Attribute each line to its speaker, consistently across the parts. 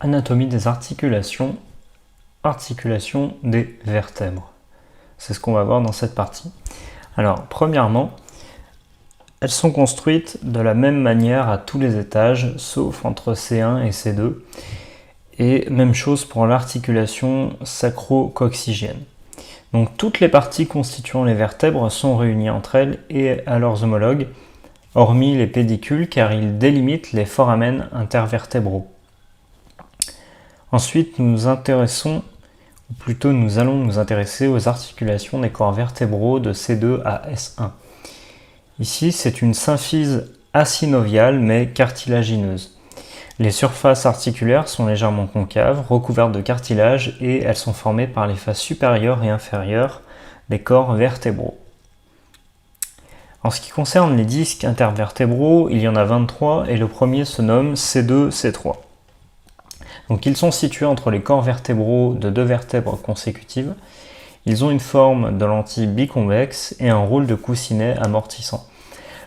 Speaker 1: Anatomie des articulations, articulation des vertèbres. C'est ce qu'on va voir dans cette partie. Alors, premièrement, elles sont construites de la même manière à tous les étages, sauf entre C1 et C2. Et même chose pour l'articulation sacro-coccygienne. Donc toutes les parties constituant les vertèbres sont réunies entre elles et à leurs homologues, hormis les pédicules car ils délimitent les foramens intervertébraux. Ensuite, nous allons nous intéresser aux articulations des corps vertébraux de C2 à S1. Ici, c'est une symphyse asynoviale mais cartilagineuse. Les surfaces articulaires sont légèrement concaves, recouvertes de cartilage et elles sont formées par les faces supérieures et inférieures des corps vertébraux. En ce qui concerne les disques intervertébraux, il y en a 23 et le premier se nomme C2, C3. Donc ils sont situés entre les corps vertébraux de deux vertèbres consécutives. Ils ont une forme de lentille biconvexe et un rôle de coussinet amortissant.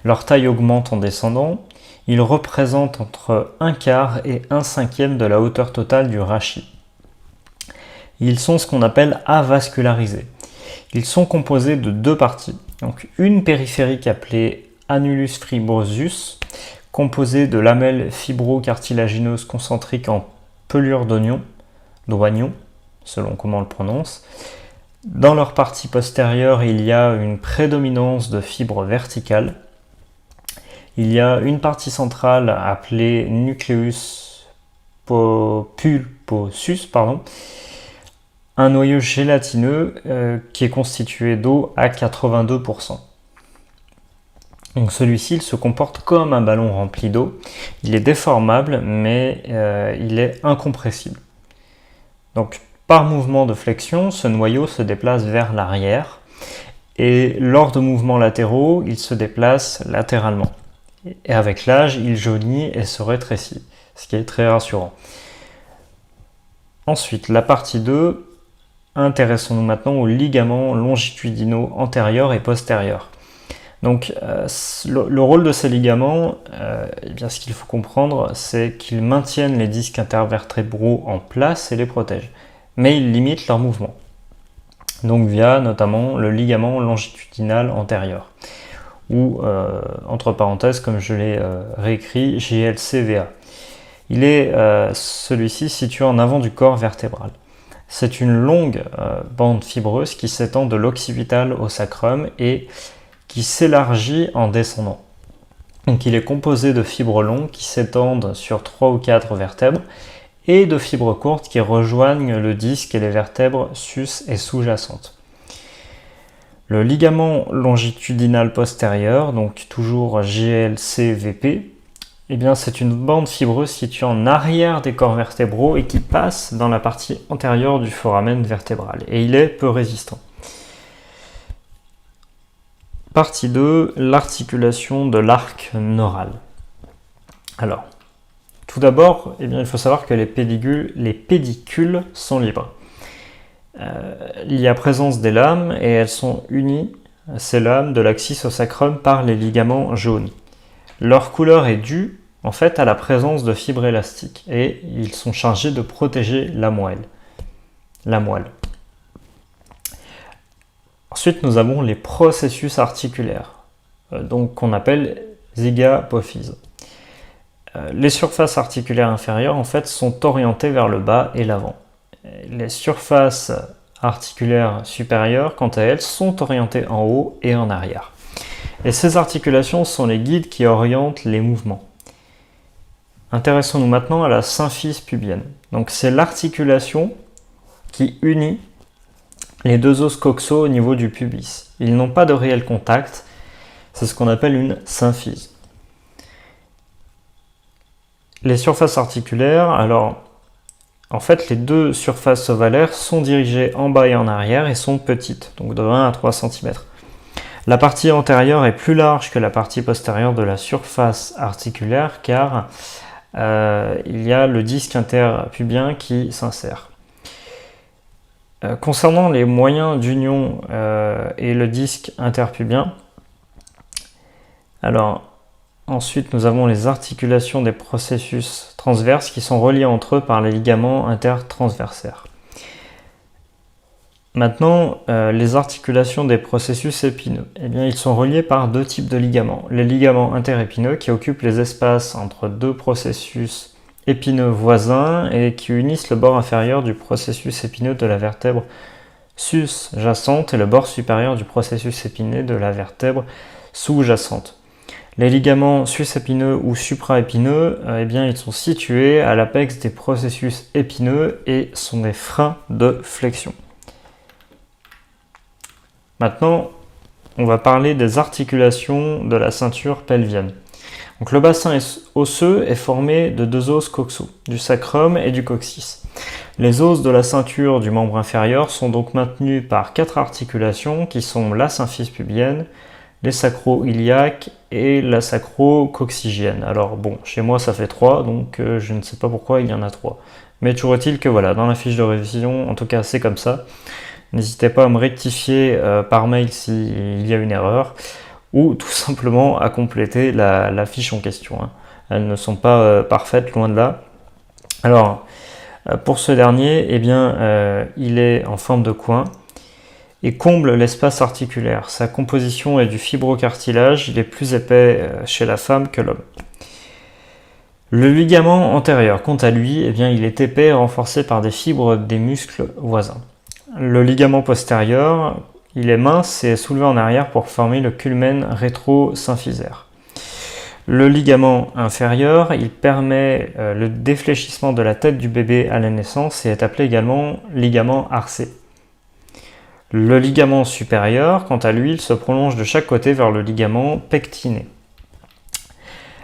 Speaker 1: Leur taille augmente en descendant. Ils représentent entre 1/4 et 1/5 de la hauteur totale du rachis. Ils sont ce qu'on appelle avascularisés. Ils sont composés de deux parties. Donc une périphérique appelée annulus fibrosus, composée de lamelles fibro-cartilagineuses concentriques en pelure d'oignon, selon comment on le prononce. Dans leur partie postérieure, il y a une prédominance de fibres verticales. Il y a une partie centrale appelée nucleus pulposus, un noyau gélatineux qui est constitué d'eau à 82%. Donc celui-ci, il se comporte comme un ballon rempli d'eau. Il est déformable, mais il est incompressible. Donc par mouvement de flexion, ce noyau se déplace vers l'arrière et lors de mouvements latéraux, il se déplace latéralement. Et avec l'âge, il jaunit et se rétrécit, ce qui est très rassurant. Ensuite, la partie 2, intéressons-nous maintenant aux ligaments longitudinaux antérieurs et postérieurs. Donc, le rôle de ces ligaments, ce qu'il faut comprendre, c'est qu'ils maintiennent les disques intervertébraux en place et les protègent, mais ils limitent leur mouvement. Donc, via notamment le ligament longitudinal antérieur. Ou, entre parenthèses, comme je l'ai réécrit, JLCVA. Il est celui-ci situé en avant du corps vertébral. C'est une longue bande fibreuse qui s'étend de l'occipital au sacrum et qui s'élargit en descendant. Donc il est composé de fibres longues qui s'étendent sur 3 ou 4 vertèbres et de fibres courtes qui rejoignent le disque et les vertèbres sus- et sous-jacentes. Le ligament longitudinal postérieur, donc toujours JLCVP, c'est une bande fibreuse située en arrière des corps vertébraux et qui passe dans la partie antérieure du foramen vertébral. Et il est peu résistant. Partie 2, l'articulation de l'arc neural. Alors, tout d'abord, il faut savoir que les pédicules sont libres. Il y a présence des lames et elles sont unies, ces lames, de l'axis au sacrum par les ligaments jaunis. Leur couleur est due en fait à la présence de fibres élastiques et ils sont chargés de protéger la moelle. Ensuite, nous avons les processus articulaires, donc qu'on appelle zygapophyse. Les surfaces articulaires inférieures en fait sont orientées vers le bas et l'avant. Les surfaces articulaires supérieures, quant à elles, sont orientées en haut et en arrière. Et ces articulations sont les guides qui orientent les mouvements. Intéressons-nous maintenant à la symphyse pubienne. Donc c'est l'articulation qui unit les deux os coxaux au niveau du pubis. Ils n'ont pas de réel contact, c'est ce qu'on appelle une symphyse. Les surfaces articulaires, en fait, les deux surfaces ovalaires sont dirigées en bas et en arrière et sont petites, donc de 1 à 3 cm. La partie antérieure est plus large que la partie postérieure de la surface articulaire car il y a le disque interpubien qui s'insère. Concernant les moyens d'union et le disque interpubien, Ensuite, nous avons les articulations des processus transverses qui sont reliés entre eux par les ligaments intertransversaires. Maintenant, les articulations des processus épineux. Eh bien, ils sont reliés par deux types de ligaments. Les ligaments interépineux qui occupent les espaces entre deux processus épineux voisins et qui unissent le bord inférieur du processus épineux de la vertèbre sus-jacente et le bord supérieur du processus épineux de la vertèbre sous-jacente. Les ligaments sus-épineux ou supra-épineux, eh bien, ils sont situés à l'apex des processus épineux et sont des freins de flexion. Maintenant, on va parler des articulations de la ceinture pelvienne. Donc, le bassin osseux est formé de deux os coxaux, du sacrum et du coccyx. Les os de la ceinture du membre inférieur sont donc maintenus par quatre articulations qui sont la symphyse pubienne, les sacro-iliaques et la sacro-coccygienne. Alors bon, chez moi ça fait 3, donc je ne sais pas pourquoi il y en a 3. Mais toujours est-il que voilà, dans la fiche de révision, en tout cas c'est comme ça. N'hésitez pas à me rectifier par mail s'il y a une erreur, ou tout simplement à compléter la fiche en question. Elles ne sont pas parfaites, loin de là. Alors, pour ce dernier, eh bien, il est en forme de coin et comble l'espace articulaire. Sa composition est du fibrocartilage, il est plus épais chez la femme que l'homme. Le ligament antérieur, quant à lui, eh bien, il est épais et renforcé par des fibres des muscles voisins. Le ligament postérieur, il est mince et est soulevé en arrière pour former le culmen rétro-symphysaire. Le ligament inférieur, il permet le défléchissement de la tête du bébé à la naissance et est appelé également ligament arcé. Le ligament supérieur, quant à lui, il se prolonge de chaque côté vers le ligament pectiné.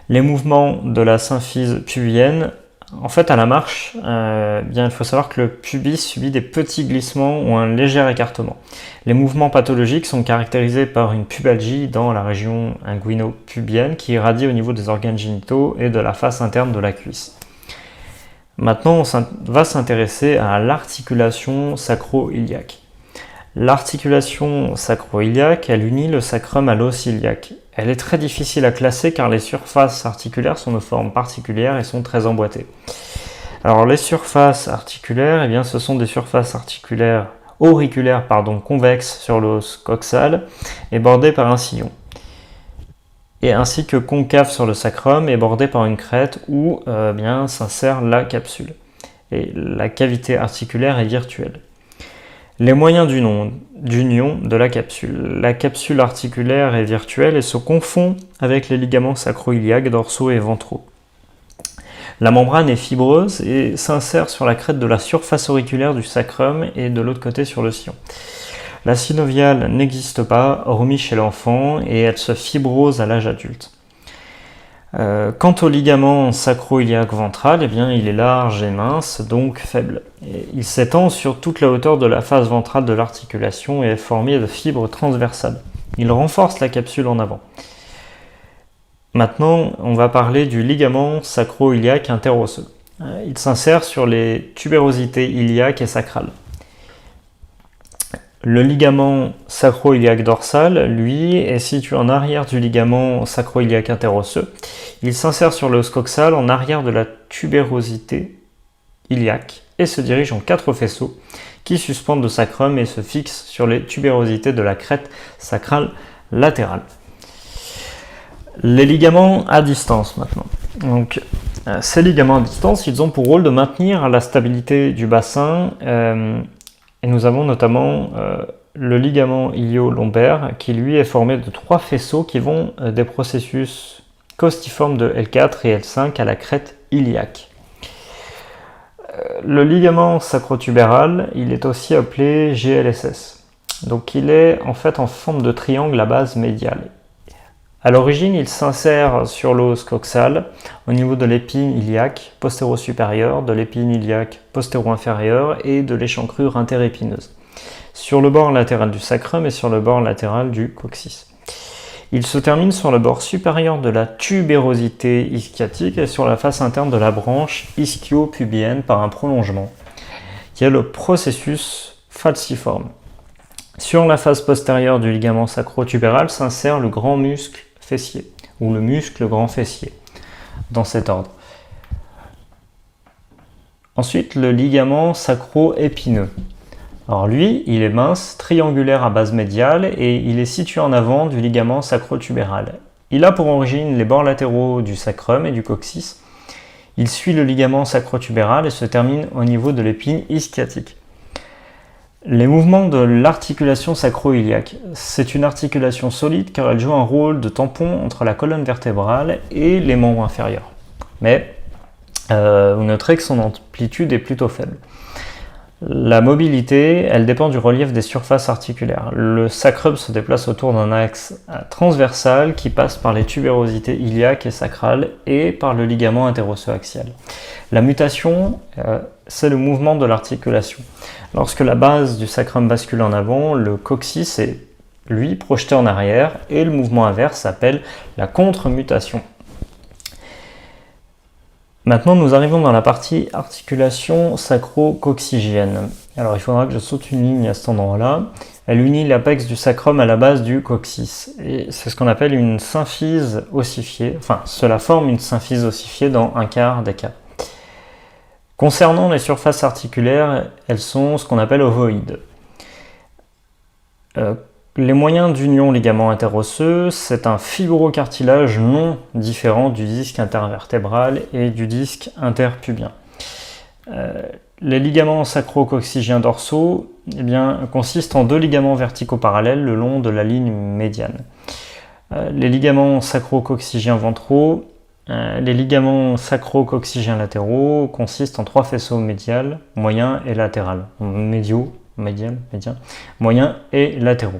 Speaker 1: Les mouvements de la symphyse pubienne, en fait à la marche, bien, il faut savoir que le pubis subit des petits glissements ou un léger écartement. Les mouvements pathologiques sont caractérisés par une pubalgie dans la région inguino-pubienne qui irradie au niveau des organes génitaux et de la face interne de la cuisse. Maintenant, on va s'intéresser à l'articulation sacro-iliaque. L'articulation sacro-iliaque, elle unit le sacrum à l'os iliaque. Elle est très difficile à classer car les surfaces articulaires sont de forme particulière et sont très emboîtées. Alors les surfaces articulaires, eh bien, ce sont des surfaces articulaires auriculaires convexes sur l'os coxal et bordées par un sillon. Et ainsi que concaves sur le sacrum et bordées par une crête où bien s'insère la capsule. Et la cavité articulaire est virtuelle. Les moyens d'union de la capsule. La capsule articulaire est virtuelle et se confond avec les ligaments sacro-iliaques dorsaux et ventraux. La membrane est fibreuse et s'insère sur la crête de la surface auriculaire du sacrum et de l'autre côté sur le sillon. La synoviale n'existe pas, hormis chez l'enfant, et elle se fibrose à l'âge adulte. Quant au ligament sacro-iliaque ventral, eh bien, il est large et mince, donc faible. Et il s'étend sur toute la hauteur de la face ventrale de l'articulation et est formé de fibres transversales. Il renforce la capsule en avant. Maintenant, on va parler du ligament sacro-iliaque interosseux. Il s'insère sur les tubérosités iliaques et sacrales. Le ligament sacro-iliaque dorsal, lui, est situé en arrière du ligament sacro-iliaque interosseux. Il s'insère sur l'os coxal en arrière de la tubérosité iliaque et se dirige en 4 faisceaux qui suspendent le sacrum et se fixent sur les tubérosités de la crête sacrale latérale. Les ligaments à distance maintenant. Donc, ces ligaments à distance, ils ont pour rôle de maintenir la stabilité du bassin. Et nous avons notamment le ligament ilio-lombaire qui lui est formé de 3 faisceaux qui vont des processus costiformes de L4 et L5 à la crête iliaque. Le ligament sacrotuberal, il est aussi appelé GLSS. Donc il est en fait en forme de triangle à base médiale. À l'origine, il s'insère sur l'os coxal au niveau de l'épine iliaque postéro-supérieure, de l'épine iliaque postéro-inférieure et de l'échancrure interépineuse, sur le bord latéral du sacrum et sur le bord latéral du coccyx. Il se termine sur le bord supérieur de la tubérosité ischiatique et sur la face interne de la branche ischio-pubienne par un prolongement, qui est le processus falciforme. Sur la face postérieure du ligament sacro-tubéral s'insère le grand muscle fessier, ou le muscle grand fessier, dans cet ordre. Ensuite, le ligament sacro-épineux. Alors lui, il est mince, triangulaire à base médiale et il est situé en avant du ligament sacro-tubéral. Il a pour origine les bords latéraux du sacrum et du coccyx. Il suit le ligament sacro-tubéral et se termine au niveau de l'épine ischiatique. Les mouvements de l'articulation sacro-iliaque. C'est une articulation solide car elle joue un rôle de tampon entre la colonne vertébrale et les membres inférieurs. Mais vous noterez que son amplitude est plutôt faible. La mobilité, elle dépend du relief des surfaces articulaires. Le sacrum se déplace autour d'un axe transversal qui passe par les tubérosités iliaques et sacrales et par le ligament interosseux axial. La mutation, c'est le mouvement de l'articulation. Lorsque la base du sacrum bascule en avant, le coccyx est, lui, projeté en arrière et le mouvement inverse s'appelle la contre-mutation. Maintenant, nous arrivons dans la partie articulation sacro-coccygienne. Alors, il faudra que je saute une ligne à cet endroit-là. Elle unit l'apex du sacrum à la base du coccyx. Et c'est ce qu'on appelle une symphyse ossifiée. Enfin, cela forme une symphyse ossifiée dans un quart des cas. Concernant les surfaces articulaires, elles sont ce qu'on appelle ovoïdes. Les moyens d'union ligament interosseux, c'est un fibrocartilage non différent du disque intervertébral et du disque interpubien. Les ligaments sacro-coccygiens dorsaux consistent en deux ligaments verticaux parallèles le long de la ligne médiane. Les ligaments sacro-coccygiens ventraux, les ligaments sacro-coccygiens latéraux consistent en trois faisceaux médial, moyen et latéral. Médiaux, médial, médian, moyen et latéraux.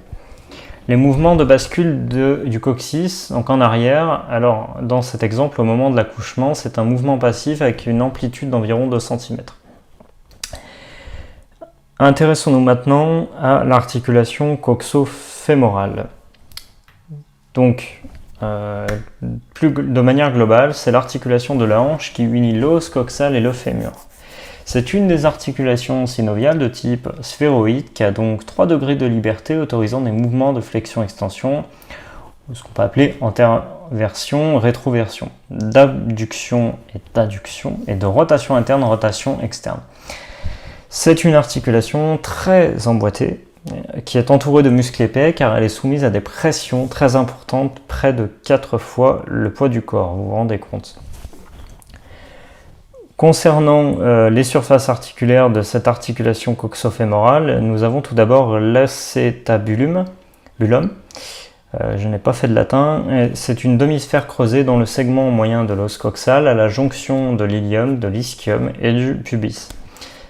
Speaker 1: Les mouvements de bascule du coccyx, donc en arrière, alors dans cet exemple, au moment de l'accouchement, c'est un mouvement passif avec une amplitude d'environ 2 cm. Intéressons-nous maintenant à l'articulation coxo-fémorale. Donc, de manière globale, c'est l'articulation de la hanche qui unit l'os coxal et le fémur. C'est une des articulations synoviales de type sphéroïde qui a donc 3 degrés de liberté autorisant des mouvements de flexion-extension, ce qu'on peut appeler antéversion, rétroversion, d'abduction et d'adduction, et de rotation interne, rotation externe. C'est une articulation très emboîtée qui est entourée de muscles épais car elle est soumise à des pressions très importantes, près de 4 fois le poids du corps, vous vous rendez compte. Concernant les surfaces articulaires de cette articulation coxo-fémorale, nous avons tout d'abord l'acétabulum. Je n'ai pas fait de latin. C'est une demi-sphère creusée dans le segment moyen de l'os coxal à la jonction de l'ilium, de l'ischium et du pubis.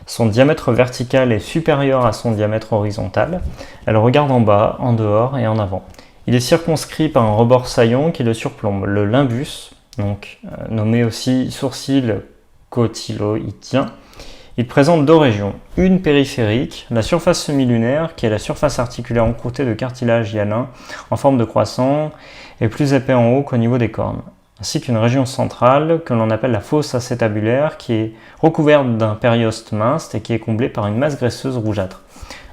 Speaker 1: Son diamètre vertical est supérieur à son diamètre horizontal. Elle regarde en bas, en dehors et en avant. Il est circonscrit par un rebord saillant qui le surplombe, le limbus, donc nommé aussi sourcil cotyloïdien. Il présente 2 régions, une périphérique, la surface semi-lunaire, qui est la surface articulaire encroûtée de cartilage hyalin en forme de croissant et plus épais en haut qu'au niveau des cornes, ainsi qu'une région centrale que l'on appelle la fosse acétabulaire, qui est recouverte d'un périoste mince et qui est comblée par une masse graisseuse rougeâtre,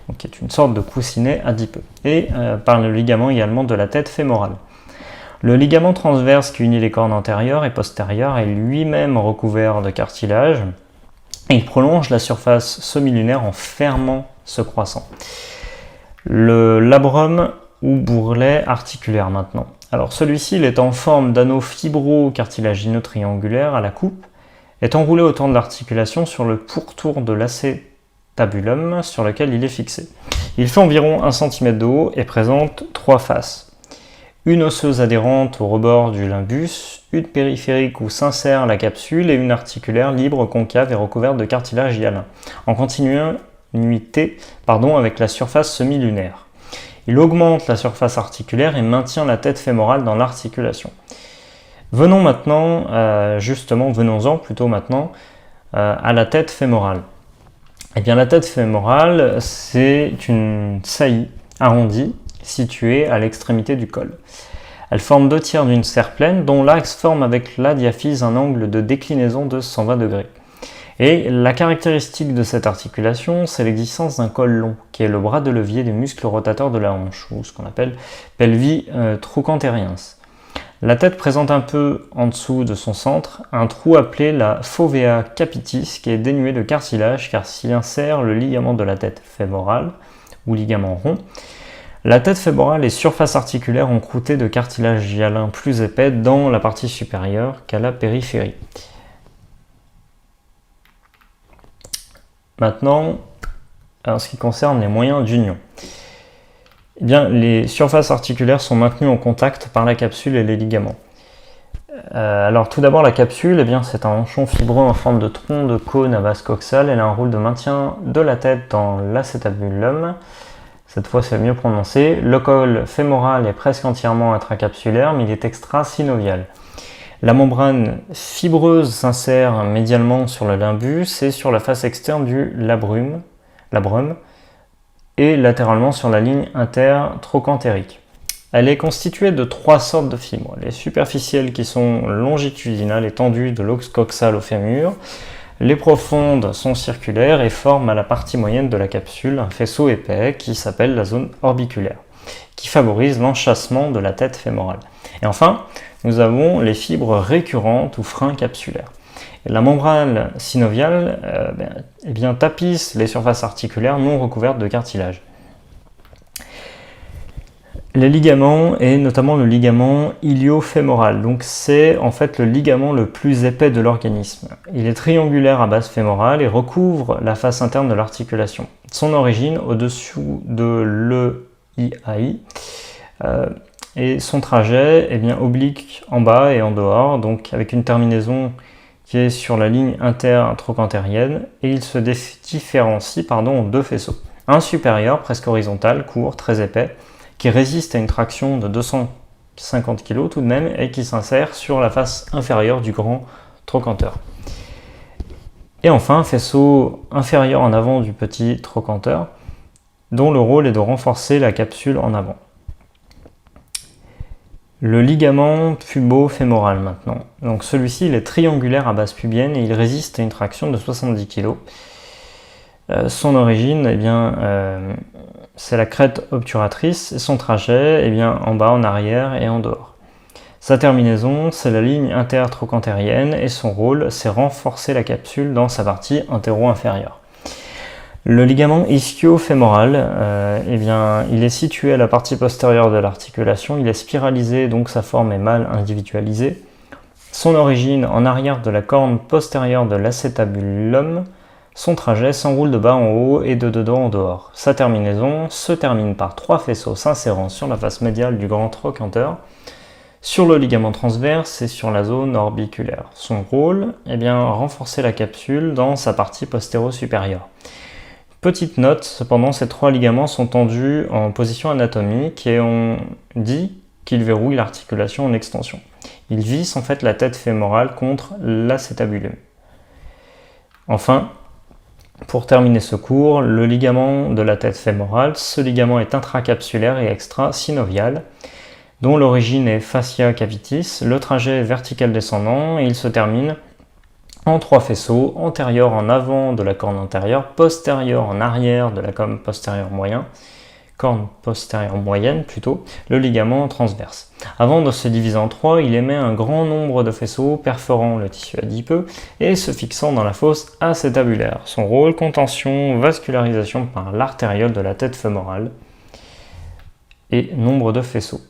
Speaker 1: donc qui est une sorte de coussinet adipeux, et par le ligament également de la tête fémorale. Le ligament transverse qui unit les cornes antérieures et postérieures est lui-même recouvert de cartilage et il prolonge la surface semi-lunaire en fermant ce croissant. Le labrum ou bourrelet articulaire maintenant. Alors celui-ci, il est en forme d'anneau fibro-cartilagineux triangulaire à la coupe, est enroulé autour de l'articulation sur le pourtour de l'acétabulum sur lequel il est fixé. Il fait environ 1 cm de haut et présente 3 faces. Une osseuse adhérente au rebord du limbus, une périphérique où s'insère la capsule et une articulaire libre, concave et recouverte de cartilage hyalin, en continuité avec la surface semi-lunaire. Il augmente la surface articulaire et maintient la tête fémorale dans l'articulation. Venons-en plutôt maintenant à la tête fémorale. Eh bien, la tête fémorale, c'est une saillie arrondie située à l'extrémité du col. Elle forme 2 tiers d'une serre pleine dont l'axe forme avec la diaphyse un angle de déclinaison de 120 degrés. Et la caractéristique de cette articulation, c'est l'existence d'un col long, qui est le bras de levier des muscles rotateurs de la hanche, ou ce qu'on appelle pelvis trochanteriens. La tête présente un peu en dessous de son centre un trou appelé la fovea capitis qui est dénué de cartilage car s'il insère le ligament de la tête fémorale ou ligament rond. La tête fémorale et surface articulaire ont croûté de cartilage hyalin plus épais dans la partie supérieure qu'à la périphérie. Maintenant, en ce qui concerne les moyens d'union. Eh bien, les surfaces articulaires sont maintenues en contact par la capsule et les ligaments. Alors tout d'abord, la capsule, eh bien, c'est un manchon fibreux en forme de tronc de cône à base coxale. Elle a un rôle de maintien de la tête dans l'acétabulum. Cette fois, c'est mieux prononcé. Le col fémoral est presque entièrement intracapsulaire, mais il est extra-synovial. La membrane fibreuse s'insère médialement sur le limbus et sur la face externe du labrum et latéralement sur la ligne intertrochantérique. Elle est constituée de 3 sortes de fibres. Les superficielles qui sont longitudinales et tendues de l'ox coxal au fémur. Les profondes sont circulaires et forment à la partie moyenne de la capsule un faisceau épais qui s'appelle la zone orbiculaire, qui favorise l'enchâssement de la tête fémorale. Et enfin, nous avons les fibres récurrentes ou freins capsulaires. Et la membrane synoviale tapisse les surfaces articulaires non recouvertes de cartilage. Les ligaments, et notamment le ligament iliofémoral. Donc c'est en fait le ligament le plus épais de l'organisme. Il est triangulaire à base fémorale et recouvre la face interne de l'articulation. Son origine au-dessous de l'EIAI et son trajet oblique en bas et en dehors, donc avec une terminaison qui est sur la ligne intertrochantérienne, et il se différencie en 2 faisceaux. Un supérieur, presque horizontal, court, très épais, qui résiste à une traction de 250 kg tout de même et qui s'insère sur la face inférieure du grand trochanteur. Et enfin, un faisceau inférieur en avant du petit trochanteur, dont le rôle est de renforcer la capsule en avant. Le ligament pubo-fémoral maintenant. Donc celui-ci, il est triangulaire à base pubienne et il résiste à une traction de 70 kg. Son origine, c'est la crête obturatrice et son trajet, en bas, en arrière et en dehors. Sa terminaison, c'est la ligne intertrochantérienne et son rôle, c'est renforcer la capsule dans sa partie antéro-inférieure. Le ligament ischio-fémoral, il est situé à la partie postérieure de l'articulation, il est spiralisé, donc sa forme est mal individualisée. Son origine en arrière de la corne postérieure de l'acétabulum. Son trajet s'enroule de bas en haut et de dedans en dehors. Sa terminaison se termine par 3 faisceaux s'insérant sur la face médiale du grand trochanteur, sur le ligament transverse et sur la zone orbiculaire. Son rôle, renforcer la capsule dans sa partie postéro-supérieure. Petite note, cependant, ces 3 ligaments sont tendus en position anatomique et on dit qu'ils verrouillent l'articulation en extension. Ils vissent en fait la tête fémorale contre l'acétabulum. Enfin, pour terminer ce cours, le ligament de la tête fémorale, ce ligament est intracapsulaire et extra-synovial, dont l'origine est fascia capitis, le trajet est vertical descendant et il se termine en 3 faisceaux, antérieur en avant de la corne antérieure, postérieur en arrière de la corne postérieure moyenne, le ligament transverse. Avant de se diviser en 3, il émet un grand nombre de faisceaux perforant le tissu adipeux et se fixant dans la fosse acétabulaire. Son rôle, contention, vascularisation par l'artériole de la tête fémorale et nombre de faisceaux.